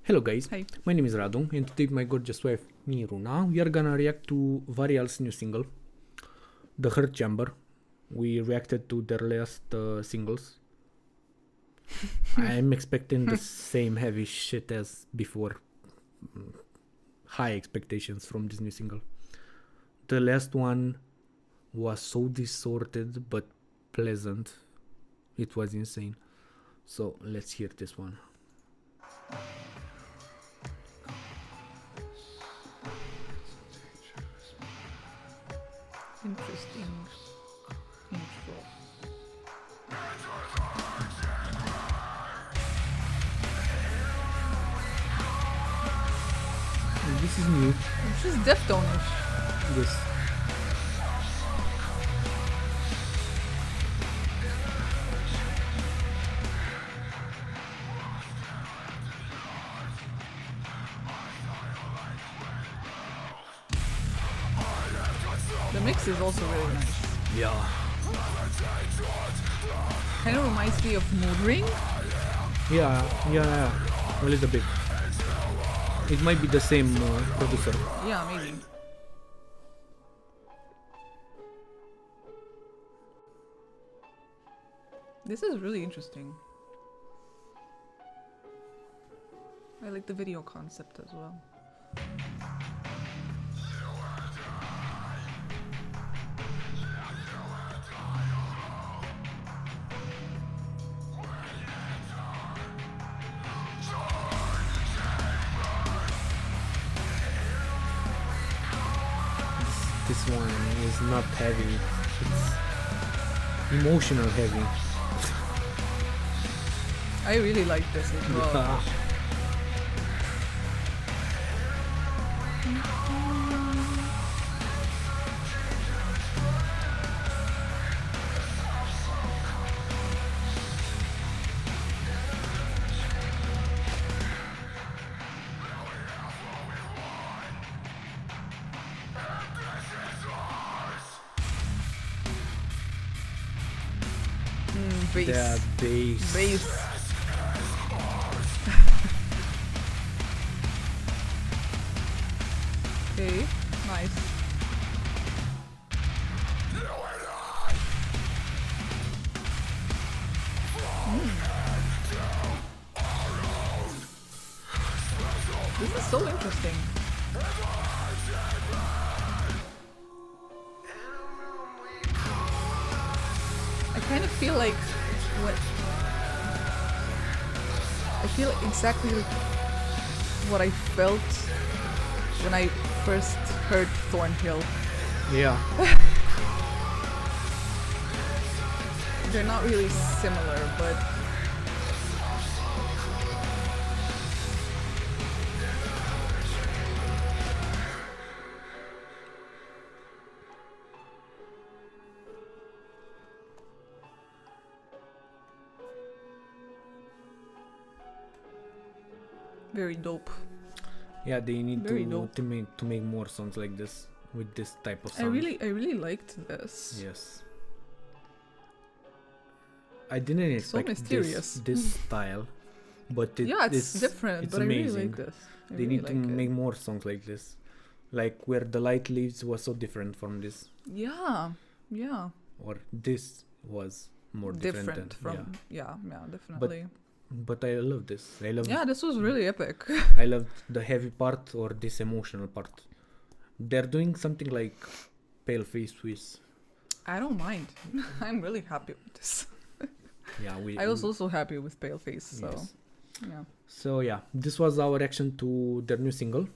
Hello guys, Hi. my name is Radu and today with my gorgeous wife Niruna we are gonna react to Varials' new single, The Heart Chamber. We reacted to their last singles. I'm expecting the same heavy shit as before. High expectations from this new single. The last one was so distorted but pleasant. It was insane. So let's hear this one. Interesting intro. This is new. This is Deftone-ish. Yes. The mix is also really nice. Yeah. Kind of reminds me of Mood Ring. Yeah, a little bit. It might be the same producer. Yeah, maybe. This is really interesting. I like the video concept as well. This one is not heavy. It's emotional heavy. I really like this as well. Yeah. Bass. The bass. Bass. Okay, nice. This is so interesting. I kind of feel like what I feel exactly what I felt when I first heard Thornhill. Yeah. They're not really similar, but very dope. Yeah, they need Very dope. to make more songs like this with this type of I sound. really liked this. Yes. I didn't expect mysterious. this style, but It's different, it's but amazing. I really like this. They need to make more songs like this, like Where the Light Lives was so different from this, Yeah, or this was more different, from yeah, definitely. But I love this. This was really epic. I love the heavy part or this emotional part. They're doing something like Paleface Swiss. I don't mind. I'm really happy with this. Yeah, I was also happy with Paleface, so yes. yeah. So yeah, this was our reaction to their new single.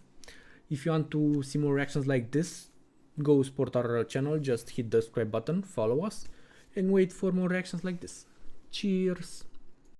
If you want to see more reactions like this, go support our channel, just hit the subscribe button, follow us, and wait for more reactions like this. Cheers!